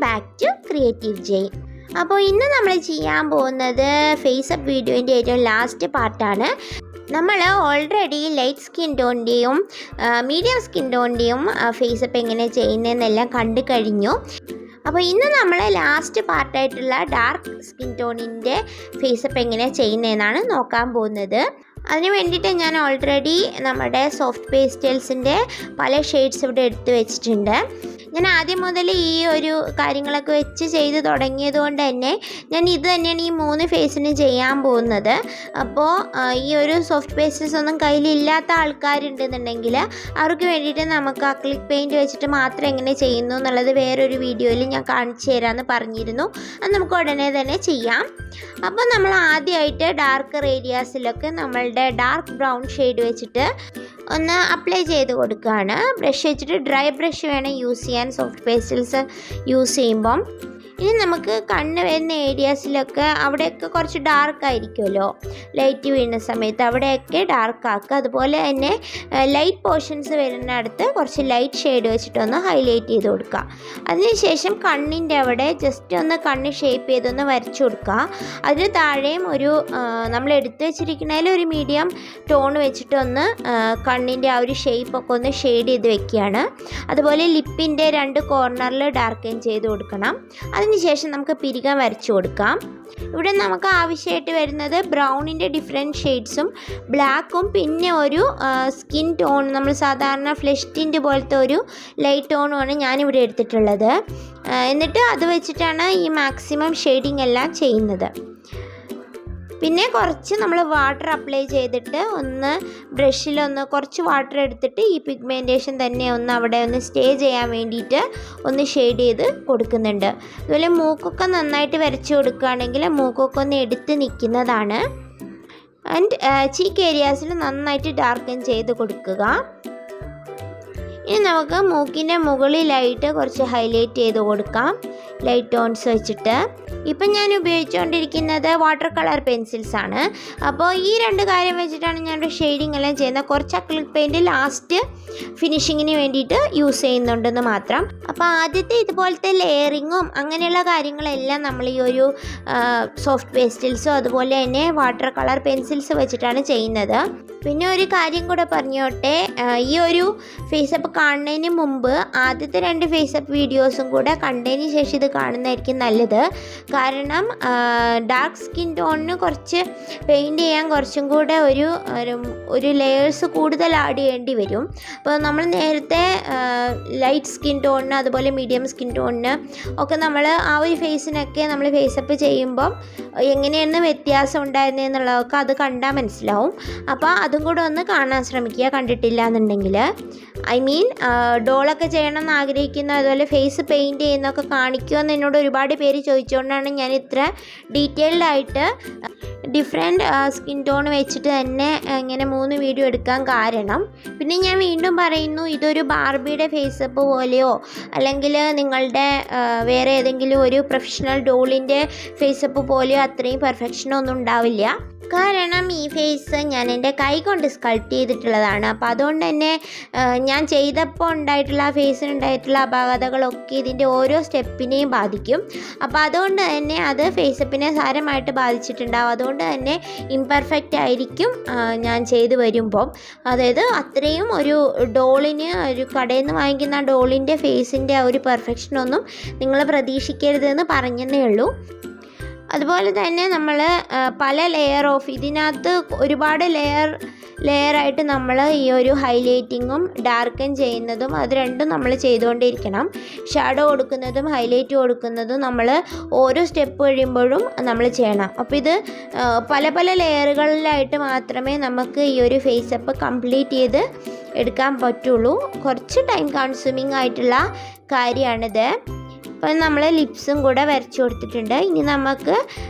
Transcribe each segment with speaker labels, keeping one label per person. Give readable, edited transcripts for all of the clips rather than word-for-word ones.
Speaker 1: Back to creative ജെയ്. അപ്പോൾ ഇന്ന് നമ്മൾ ചെയ്യാൻ പോകുന്നത് ഫേസപ്പ് വീഡിയോൻ്റെ ഏറ്റവും ലാസ്റ്റ് പാർട്ടാണ്. നമ്മൾ ഓൾറെഡി ലൈറ്റ് സ്കിൻ ടോണിൻ്റെയും മീഡിയം സ്കിൻ ടോണിൻ്റെയും ഫേസപ്പ് എങ്ങനെ ചെയ്യുന്നതെന്നെല്ലാം കണ്ടു കഴിഞ്ഞു. അപ്പോൾ ഇന്ന് നമ്മൾ ലാസ്റ്റ് പാർട്ടായിട്ടുള്ള ഡാർക്ക് സ്കിൻ ടോണിൻ്റെ ഫേസപ്പ് എങ്ങനെ ചെയ്യുന്നതെന്നാണ് നോക്കാൻ പോകുന്നത്. അതിന് വേണ്ടിയിട്ട് ഞാൻ ഓൾറെഡി നമ്മുടെ സോഫ്റ്റ് പേസ്റ്റൽസിൻ്റെ പല ഷെയ്ഡ്സ് ഇവിടെ എടുത്ത് വെച്ചിട്ടുണ്ട്. ഞാൻ ആദ്യം മുതൽ ഈ ഒരു കാര്യങ്ങളൊക്കെ വെച്ച് ചെയ്ത് തുടങ്ങിയത് കൊണ്ട് തന്നെ ഞാൻ ഇത് തന്നെയാണ് ഈ 3 ഫേസിന് ചെയ്യാൻ പോകുന്നത്. അപ്പോൾ ഈ ഒരു സോഫ്റ്റ് പേസ്റ്റൽസ് ഒന്നും കയ്യിലില്ലാത്ത ആൾക്കാരുണ്ടെന്നുണ്ടെങ്കിൽ അവർക്ക് വേണ്ടിയിട്ട് നമുക്ക് അക്രിലിക് പെയിൻറ്റ് വെച്ചിട്ട് മാത്രം എങ്ങനെ ചെയ്യുന്നു എന്നുള്ളത് വേറൊരു വീഡിയോയിൽ ഞാൻ കാണിച്ചു തരാമെന്ന് പറഞ്ഞിരുന്നു. അത് നമുക്ക് ഉടനെ തന്നെ ചെയ്യാം. അപ്പോൾ നമ്മൾ ആദ്യമായിട്ട് ഡാർക്കർ ഏരിയാസിലൊക്കെ നമ്മളുടെ ഡാർക്ക് ബ്രൗൺ ഷെയ്ഡ് വെച്ചിട്ട് ഒന്ന് അപ്ലൈ ചെയ്ത് കൊടുക്കുകയാണ്. ബ്രഷ് വെച്ചിട്ട് ഡ്രൈ ബ്രഷ് വേണം യൂസ് ചെയ്യാൻ സോഫ്റ്റ് പേസ്റ്റൽസ് യൂസ് ചെയ്യുമ്പം. ഇനി നമുക്ക് കണ്ണ് വരുന്ന ഏരിയാസിലൊക്കെ അവിടെയൊക്കെ കുറച്ച് ഡാർക്ക് ആയിരിക്കുമല്ലോ ലൈറ്റ് വീഴുന്ന സമയത്ത്, അവിടെയൊക്കെ ഡാർക്ക് ആക്കുക. അതുപോലെ തന്നെ ലൈറ്റ് പോർഷൻസ് വരുന്നിടത്ത് കുറച്ച് ലൈറ്റ് ഷെയ്ഡ് വെച്ചിട്ടൊന്ന് ഹൈലൈറ്റ് ചെയ്ത് കൊടുക്കുക. അതിനുശേഷം കണ്ണിൻ്റെ അവിടെ ജസ്റ്റ് ഒന്ന് കണ്ണ് ഷേപ്പ് ചെയ്തൊന്ന് വരച്ചു കൊടുക്കുക. അതിന് താഴെയും ഒരു നമ്മൾ എടുത്തു വെച്ചിരിക്കുന്നതിൽ ഒരു മീഡിയം ടോൺ വെച്ചിട്ടൊന്ന് കണ്ണിൻ്റെ ആ ഒരു ഷേപ്പൊക്കെ ഒന്ന് ഷെയ്ഡ് ചെയ്ത് വെക്കുകയാണ്. അതുപോലെ ലിപ്പിൻ്റെ 2 കോർണറിൽ ഡാർക്കൻ ചെയ്ത് കൊടുക്കണം. അതിനുശേഷം നമുക്ക് പിരികം വരച്ചു കൊടുക്കാം. ഇവിടെ നമുക്ക് ആവശ്യമായിട്ട് വരുന്നത് ബ്രൗണിൻ്റെ ഡിഫറെൻറ്റ് ഷെയ്ഡ്സും ബ്ലാക്കും പിന്നെ ഒരു സ്കിൻ ടോൺ, നമ്മൾ സാധാരണ ഫ്ലഷ് ടിൻ്റ് പോലത്തെ ഒരു ലൈറ്റ് ടോണുമാണ് ഞാനിവിടെ എടുത്തിട്ടുള്ളത്. എന്നിട്ട് അത് വെച്ചിട്ടാണ് ഈ മാക്സിമം ഷെയ്ഡിങ് എല്ലാം ചെയ്യുന്നത്. പിന്നെ കുറച്ച് നമ്മൾ വാട്ടർ അപ്ലൈ ചെയ്തിട്ട് ഒന്ന് ബ്രഷിലൊന്ന് കുറച്ച് വാട്ടർ എടുത്തിട്ട് ഈ പിഗ്മെൻറ്റേഷൻ തന്നെ ഒന്ന് അവിടെ ഒന്ന് സ്റ്റേ ചെയ്യാൻ വേണ്ടിയിട്ട് ഒന്ന് ഷെയ്ഡ് ചെയ്ത് കൊടുക്കുന്നുണ്ട്. അതുപോലെ മൂക്കൊക്കെ നന്നായിട്ട് വരച്ച് കൊടുക്കുകയാണെങ്കിൽ മൂക്കൊക്കെ ഒന്ന് എടുത്ത് നിൽക്കുന്നതാണ്. ആൻഡ് ചീക്ക് ഏരിയാസിൽ നന്നായിട്ട് ഡാർക്കൻ ചെയ്ത് കൊടുക്കുക. ഇനി നമുക്ക് മൂക്കിൻ്റെ മുകളിലായിട്ട് കുറച്ച് ഹൈലൈറ്റ് ചെയ്ത് കൊടുക്കാം ലൈറ്റ് ടോൺസ് വെച്ചിട്ട്. ഇപ്പം ഞാൻ ഉപയോഗിച്ചുകൊണ്ടിരിക്കുന്നത് വാട്ടർ കളർ പെൻസിൽസ് ആണ്. അപ്പോൾ ഈ 2 കാര്യം വെച്ചിട്ടാണ് ഞാൻ ഷെയ്ഡിങ് എല്ലാം ചെയ്യുന്നത്. കുറച്ച് അക്രിലിക് പെയിൻറ്റ് ലാസ്റ്റ് ഫിനിഷിങ്ങിന് വേണ്ടിയിട്ട് യൂസ് ചെയ്യുന്നുണ്ടെന്ന് മാത്രം. അപ്പോൾ ആദ്യത്തെ ഇതുപോലത്തെ ലെയറിങ്ങും അങ്ങനെയുള്ള കാര്യങ്ങളെല്ലാം നമ്മൾ ഈ ഒരു സോഫ്റ്റ് പേസ്റ്റൽസും അതുപോലെ തന്നെ വാട്ടർ കളർ പെൻസിൽസ് വെച്ചിട്ടാണ് ചെയ്യുന്നത്. പിന്നെ ഒരു കാര്യം കൂടെ പറഞ്ഞോട്ടെ, ഈ ഒരു ഫേസപ്പ് കാണുന്നതിന് മുമ്പ് ആദ്യത്തെ 2 ഫേസപ്പ് വീഡിയോസും കൂടെ കണ്ടതിന് ശേഷം ഇത് കാണുന്നതായിരിക്കും നല്ലത്. കാരണം ഡാർക്ക് സ്കിൻ ടോണിന് കുറച്ച് പെയിൻറ്റ് ചെയ്യാൻ കുറച്ചും കൂടെ ഒരു ലെയേഴ്സ് കൂടുതൽ ആഡ് ചെയ്യേണ്ടി വരും. അപ്പോൾ നമ്മൾ നേരത്തെ ലൈറ്റ് സ്കിൻ ടോണിന് അതുപോലെ മീഡിയം സ്കിൻ ടോണിന് ഒക്കെ നമ്മൾ ആ ഒരു ഫേസിനൊക്കെ നമ്മൾ ഫേസപ്പ് ചെയ്യുമ്പം എങ്ങനെയാണ് വ്യത്യാസം ഉണ്ടായിരുന്നതെന്നുള്ളതൊക്കെ അത് കണ്ടാൽ മനസ്സിലാവും. അപ്പോൾ അതും കൂടെ ഒന്ന് കാണാൻ ശ്രമിക്കുക കണ്ടിട്ടില്ല എന്നുണ്ടെങ്കിൽ. ഐ മീൻ ഡോളൊക്കെ ചെയ്യണമെന്ന് ആഗ്രഹിക്കുന്ന അതുപോലെ ഫേസ് പെയിൻറ്റ് ചെയ്യുന്നതൊക്കെ കാണിക്കുമെന്ന് എന്നോട് ഒരുപാട് പേര് ചോദിച്ചുകൊണ്ടാണ് ഞാൻ ഇത്ര ഡീറ്റെയിൽഡ് ആയിട്ട് ഡിഫറെൻറ്റ് സ്കിൻ ടോൺ വെച്ചിട്ട് തന്നെ ഇങ്ങനെ 3 വീഡിയോ എടുക്കാൻ കാരണം. പിന്നെ ഞാൻ വീണ്ടും പറയുന്നു, ഇതൊരു ബാർബിയുടെ ഫേസപ്പ് പോലെയോ അല്ലെങ്കിൽ നിങ്ങളുടെ വേറെ ഏതെങ്കിലും ഒരു പ്രൊഫഷണൽ ഡോളിൻ്റെ ഫേസപ്പ് പോലെയോ അത്രയും പെർഫെക്ഷനൊന്നും ഉണ്ടാവില്ല. കാരണം ഈ ഫേസ് ഞാൻ എൻ്റെ കൈ കൊണ്ട് സ്കൾപ്റ്റ് ചെയ്തിട്ടുള്ളതാണ്. അപ്പോൾ അതുകൊണ്ട് തന്നെ ഞാൻ ചെയ്തപ്പോൾ ഉണ്ടായിട്ടുള്ള ആ ഫേസിനുണ്ടായിട്ടുള്ള അപാകതകളൊക്കെ ഇതിൻ്റെ ഓരോ സ്റ്റെപ്പിനെയും ബാധിക്കും. അപ്പോൾ അതുകൊണ്ട് തന്നെ അത് ഫേസപ്പിനെ സാരമായിട്ട് ബാധിച്ചിട്ടുണ്ടാവും. അതുകൊണ്ട് തന്നെ ഇംപെർഫെക്റ്റ് ആയിരിക്കും ഞാൻ ചെയ്ത് വരുമ്പം. അതായത് അത്രയും ഒരു ഡോളിന്, ഒരു കടയിൽ നിന്ന് വാങ്ങിക്കുന്ന ഡോളിൻ്റെ ഫേസിൻ്റെ ആ ഒരു പെർഫെക്ഷനൊന്നും നിങ്ങൾ പ്രതീക്ഷിക്കരുതെന്ന് പറഞ്ഞതേ ഉള്ളൂ. അതുപോലെ തന്നെ നമ്മൾ പല ലെയർ ഓഫ് ഇതിനകത്ത് ഒരുപാട് ലെയറായിട്ട് നമ്മൾ ഈ ഒരു ഹൈലൈറ്റിങ്ങും ഡാർക്കൻ ചെയ്യുന്നതും അത് രണ്ടും നമ്മൾ ചെയ്തുകൊണ്ടിരിക്കണം. ഷാഡോ കൊടുക്കുന്നതും ഹൈലൈറ്റ് കൊടുക്കുന്നതും നമ്മൾ ഓരോ സ്റ്റെപ്പ് കഴിയുമ്പോഴും നമ്മൾ ചെയ്യണം. അപ്പോൾ ഇത് പല ലെയറുകളിലായിട്ട് മാത്രമേ നമുക്ക് ഈ ഒരു ഫേസപ്പ് കംപ്ലീറ്റ് ചെയ്ത് എടുക്കാൻ പറ്റുള്ളൂ. കുറച്ച് ടൈം കൺസ്യൂമിങ് ആയിട്ടുള്ള കാര്യമാണിത്. അപ്പം നമ്മൾ ലിപ്സും കൂടെ വരച്ചു കൊടുത്തിട്ടുണ്ട്. ഇനി നമുക്ക്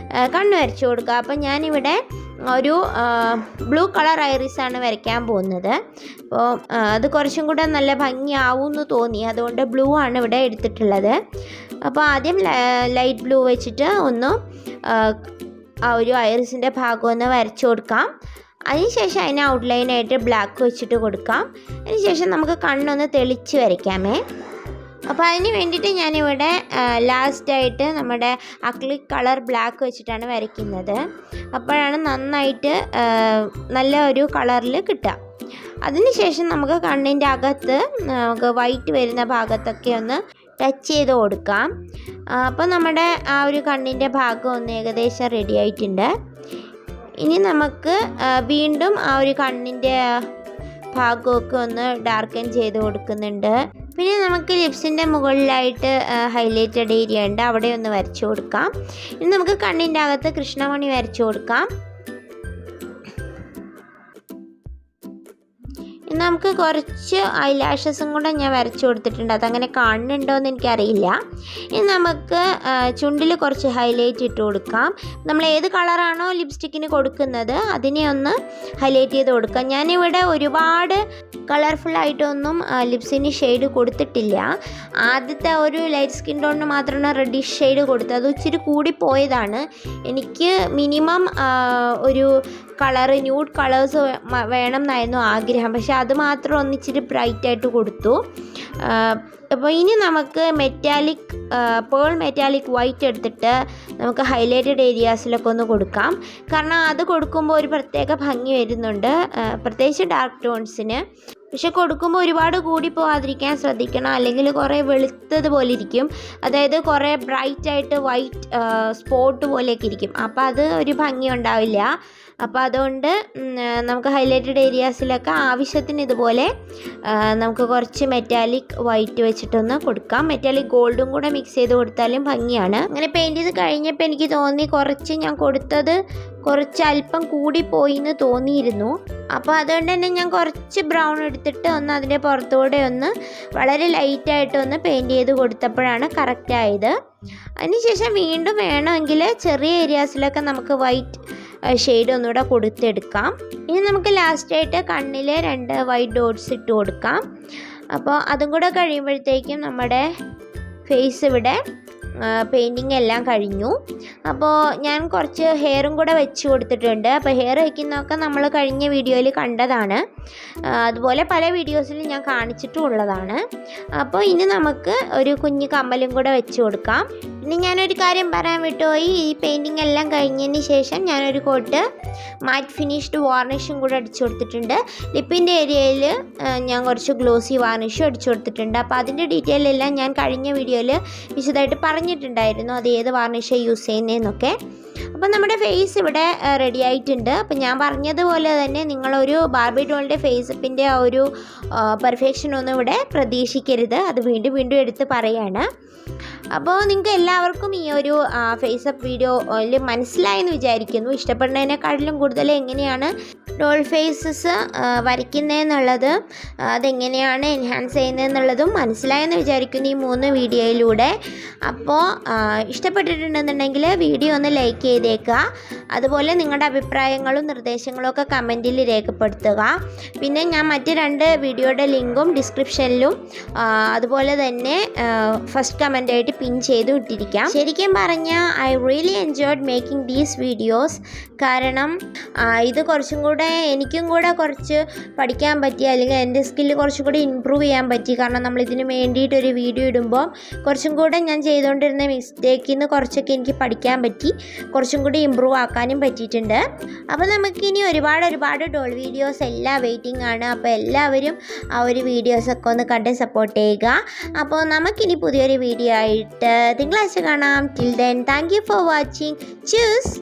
Speaker 1: കണ്ണ് വരച്ചു കൊടുക്കാം. അപ്പം ഞാനിവിടെ ഒരു ബ്ലൂ കളർ ഐറിസാണ് വരയ്ക്കാൻ പോകുന്നത്. അപ്പോൾ അത് കുറച്ചും കൂടെ നല്ല ഭംഗിയാവുമെന്ന് തോന്നി, അതുകൊണ്ട് ബ്ലൂ ആണ് ഇവിടെ എടുത്തിട്ടുള്ളത്. അപ്പോൾ ആദ്യം ലൈറ്റ് ബ്ലൂ വെച്ചിട്ട് ഒന്ന് ആ ഒരു ഐറിസിൻ്റെ ഭാഗം ഒന്ന് വരച്ചു കൊടുക്കാം. അതിനുശേഷം അതിന് ഔട്ട്ലൈനായിട്ട് ബ്ലാക്ക് വെച്ചിട്ട് കൊടുക്കാം. അതിനുശേഷം നമുക്ക് കണ്ണൊന്ന് തെളിച്ച് വരയ്ക്കാമേ. അപ്പോൾ അതിന് വേണ്ടിയിട്ട് ഞാനിവിടെ ലാസ്റ്റായിട്ട് നമ്മുടെ അക്രിലിക് കളർ ബ്ലാക്ക് വെച്ചിട്ടാണ് വരയ്ക്കുന്നത്. അപ്പോഴാണ് നന്നായിട്ട് നല്ല ഒരു കളറിൽ കിട്ടുക. അതിനുശേഷം നമുക്ക് കണ്ണിൻ്റെ അകത്ത് നമുക്ക് വൈറ്റ് വരുന്ന ഭാഗത്തൊക്കെ ഒന്ന് ടച്ച് ചെയ്ത് കൊടുക്കാം. അപ്പോൾ നമ്മുടെ ആ ഒരു കണ്ണിൻ്റെ ഭാഗം ഒന്ന് ഏകദേശം റെഡി ആയിട്ടുണ്ട്. ഇനി നമുക്ക് വീണ്ടും ആ ഒരു കണ്ണിൻ്റെ ഭാഗമൊക്കെ ഒന്ന് ഡാർക്കൻ ചെയ്ത് കൊടുക്കുന്നുണ്ട്. പിന്നെ നമുക്ക് ലിപ്സിൻ്റെ മുകളിലായിട്ട് ഹൈലൈറ്റഡ് ഏരിയ ഉണ്ട്, അവിടെ ഒന്ന് വരച്ചു കൊടുക്കാം. ഇനി നമുക്ക് കണ്ണിൻ്റെ അകത്ത് കൃഷ്ണമണി വരച്ചു കൊടുക്കാം. നമുക്ക് കുറച്ച് ഐലാഷസും കൂടെ ഞാൻ വരച്ചു കൊടുത്തിട്ടുണ്ട്. അതങ്ങനെ കാണുന്നുണ്ടോ എന്ന് എനിക്കറിയില്ല. ഇനി നമുക്ക് ചുണ്ടിൽ കുറച്ച് ഹൈലൈറ്റ് ഇട്ട് കൊടുക്കാം. നമ്മൾ ഏത് കളറാണോ ലിപ്സ്റ്റിക്കിന് കൊടുക്കുന്നത് അതിനെ ഒന്ന് ഹൈലൈറ്റ് ചെയ്ത് കൊടുക്കാം. ഞാനിവിടെ ഒരുപാട് കളർഫുള്ളായിട്ടൊന്നും ലിപ്സിന് ഷെയ്ഡ് കൊടുത്തിട്ടില്ല. ആദ്യത്തെ ഒരു ലൈറ്റ് സ്കിൻ ടോണിന് മാത്രമാണ് റെഡിഷ് ഷെയ്ഡ് കൊടുത്തത്. അത് ഇച്ചിരി കൂടിപ്പോയതാണ്. എനിക്ക് മിനിമം ഒരു കളറ് ന്യൂഡ് കളേഴ്സ് വേണം എന്നായിരുന്നു ആഗ്രഹം. പക്ഷെ അത് മാത്രം ഒന്നിച്ചിരി ബ്രൈറ്റായിട്ട് കൊടുത്തു. അപ്പോൾ ഇനി നമുക്ക് പേൾ മെറ്റാലിക് വൈറ്റ് എടുത്തിട്ട് നമുക്ക് ഹൈലൈറ്റഡ് ഏരിയാസിലൊക്കെ ഒന്ന് കൊടുക്കാം. കാരണം അത് കൊടുക്കുമ്പോൾ ഒരു പ്രത്യേക ഭംഗി വരുന്നുണ്ട്, പ്രത്യേകിച്ച് ഡാർക്ക് ടോൺസിന്. പക്ഷെ കൊടുക്കുമ്പോൾ ഒരുപാട് കൂടി പോകാതിരിക്കാൻ ശ്രദ്ധിക്കണം, അല്ലെങ്കിൽ കുറേ വെളുത്തതുപോലെ ഇരിക്കും. അതായത് കുറേ ബ്രൈറ്റായിട്ട് വൈറ്റ് സ്പോട്ട് പോലെയൊക്കെ ഇരിക്കും. അപ്പോൾ അത് ഒരു ഭംഗി ഉണ്ടാവില്ല. അപ്പോൾ അതുകൊണ്ട് നമുക്ക് ഹൈലൈറ്റഡ് ഏരിയാസിലൊക്കെ ആവശ്യത്തിന് ഇതുപോലെ നമുക്ക് കുറച്ച് മെറ്റാലിക് വൈറ്റ് വെച്ചിട്ടൊന്ന് കൊടുക്കാം. മെറ്റാലിക് ഗോൾഡും കൂടെ മിക്സ് ചെയ്ത് കൊടുത്താലും ഭംഗിയാണ്. അങ്ങനെ പെയിൻറ്റ് ചെയ്ത് കഴിഞ്ഞപ്പോൾ എനിക്ക് തോന്നി കുറച്ച് ഞാൻ കൊടുത്തത് കുറച്ച് അല്പം കൂടിപ്പോയി എന്ന് തോന്നിയിരുന്നു. അപ്പോൾ അതുകൊണ്ട് തന്നെ ഞാൻ കുറച്ച് ബ്രൗൺ എടുത്തിട്ട് ഒന്ന് അതിൻ്റെ പുറത്തുകൂടെ ഒന്ന് വളരെ ലൈറ്റായിട്ട് ഒന്ന് പെയിൻറ്റ് ചെയ്ത് കൊടുത്തപ്പോഴാണ് കറക്റ്റായത്. അതിനുശേഷം വീണ്ടും വേണമെങ്കിൽ ചെറിയ ഏരിയാസിലൊക്കെ നമുക്ക് വൈറ്റ് ഷെയ്ഡ് ഒന്നുകൂടെ കൊടുത്തെടുക്കാം. ഇനി നമുക്ക് ലാസ്റ്റായിട്ട് കണ്ണിൽ 2 വൈറ്റ് ഡോട്ട്സ് ഇട്ട് കൊടുക്കാം. അപ്പോൾ അതും കൂടെ കഴിയുമ്പോഴത്തേക്കും നമ്മുടെ ഫേസ് ഇവിടെ പെയിൻറ്റിങ് എല്ലാം കഴിഞ്ഞു. അപ്പോൾ ഞാൻ കുറച്ച് ഹെയറും കൂടെ വെച്ച് കൊടുത്തിട്ടുണ്ട്. അപ്പോൾ ഹെയർ വയ്ക്കുന്നതൊക്കെ നമ്മൾ കഴിഞ്ഞ വീഡിയോയിൽ കണ്ടതാണ്, അതുപോലെ പല വീഡിയോസിലും ഞാൻ കാണിച്ചിട്ടും ഉള്ളതാണ്. അപ്പോൾ ഇനി നമുക്ക് ഒരു കുഞ്ഞു കമ്മലും കൂടെ വെച്ച് കൊടുക്കാം. ഇനി ഞാനൊരു കാര്യം പറയാൻ വിട്ടുപോയി. ഈ പെയിൻറ്റിങ് എല്ലാം കഴിഞ്ഞതിന് ശേഷം ഞാനൊരു കോട്ട് മാറ്റ് ഫിനിഷ്ഡ് വാർണിഷും കൂടെ അടിച്ചു കൊടുത്തിട്ടുണ്ട്. ലിപ്പിൻ്റെ ഏരിയയിൽ ഞാൻ കുറച്ച് ഗ്ലോസി വാർണിഷും അടിച്ചു കൊടുത്തിട്ടുണ്ട്. അപ്പോൾ അതിൻ്റെ ഡീറ്റെയിൽ എല്ലാം ഞാൻ കഴിഞ്ഞ വീഡിയോയിൽ വിശദമായിട്ട് പറഞ്ഞിട്ടുണ്ടായിരുന്നു, അത് ഏത് വാർണിഷാണ് യൂസ് ചെയ്യുന്നതെന്നൊക്കെ. അപ്പോൾ നമ്മുടെ ഫേസ് ഇവിടെ റെഡി ആയിട്ടുണ്ട്. അപ്പോൾ ഞാൻ പറഞ്ഞതുപോലെ തന്നെ നിങ്ങളൊരു ബാർബി ഡോളിൻ്റെ ഫേസപ്പിൻ്റെ ആ ഒരു പെർഫെക്ഷൻ ഒന്നും ഇവിടെ പ്രതീക്ഷിക്കരുത്. അത് വീണ്ടും വീണ്ടും എടുത്ത് പറയാണ്. അപ്പോൾ നിങ്ങൾക്ക് എല്ലാവർക്കും ഈ ഒരു ഫേസപ്പ് വീഡിയോയിൽ മനസ്സിലായെന്ന് വിചാരിക്കുന്നു. ഇഷ്ടപ്പെടുന്നതിനെക്കാട്ടിലും കൂടുതൽ എങ്ങനെയാണ് ഡോൾ ഫേസസ് വരയ്ക്കുന്നതെന്നുള്ളത്, അതെങ്ങനെയാണ് എൻഹാൻസ് ചെയ്യുന്നതെന്നുള്ളതും മനസ്സിലായെന്ന് വിചാരിക്കുന്നു ഈ 3 വീഡിയോയിലൂടെ. അപ്പോൾ ഇഷ്ടപ്പെട്ടിട്ടുണ്ടെന്നുണ്ടെങ്കിൽ വീഡിയോ ഒന്ന് ലൈക്ക് ചെയ്തേക്കുക. അതുപോലെ നിങ്ങളുടെ അഭിപ്രായങ്ങളും നിർദ്ദേശങ്ങളും ഒക്കെ കമൻറ്റിൽ രേഖപ്പെടുത്തുക. പിന്നെ ഞാൻ മറ്റ് 2 വീഡിയോയുടെ ലിങ്കും ഡിസ്ക്രിപ്ഷനിലും അതുപോലെ തന്നെ ഫസ്റ്റ് കമൻ്റായിട്ട് പിൻ ചെയ്ത് ഇട്ടിരിക്കാം. ശരിക്കും പറഞ്ഞാൽ I really enjoyed making these videos. കാരണം ഇത് കുറച്ചും കൂടെ എനിക്കും കൂടെ കുറച്ച് പഠിക്കാൻ പറ്റി, അല്ലെങ്കിൽ എൻ്റെ സ്കില്ല് കുറച്ചും കൂടി ഇമ്പ്രൂവ് ചെയ്യാൻ പറ്റി. കാരണം നമ്മളിതിന് വേണ്ടിയിട്ടൊരു വീഡിയോ ഇടുമ്പോൾ കുറച്ചും കൂടെ ഞാൻ ചെയ്തുകൊണ്ടിരുന്ന മിസ്റ്റേക്കിൽ നിന്ന് കുറച്ചൊക്കെ എനിക്ക് പഠിക്കാൻ പറ്റി, കുറച്ചും കൂടി ഇമ്പ്രൂവ് ആക്കാനും പറ്റിയിട്ടുണ്ട്. അപ്പോൾ നമുക്കിനി ഒരുപാട് ഡോൾ വീഡിയോസ് എല്ലാം വെയിറ്റിംഗ് ആണ്. അപ്പോൾ എല്ലാവരും ആ ഒരു വീഡിയോസൊക്കെ ഒന്ന് കണ്ട് സപ്പോർട്ട് ചെയ്യുക. അപ്പോൾ നമുക്കിനി പുതിയൊരു വീഡിയോ ആയിട്ട് തിങ്കളാഴ്ച കാണാം. Till then thank you for watching. Choose.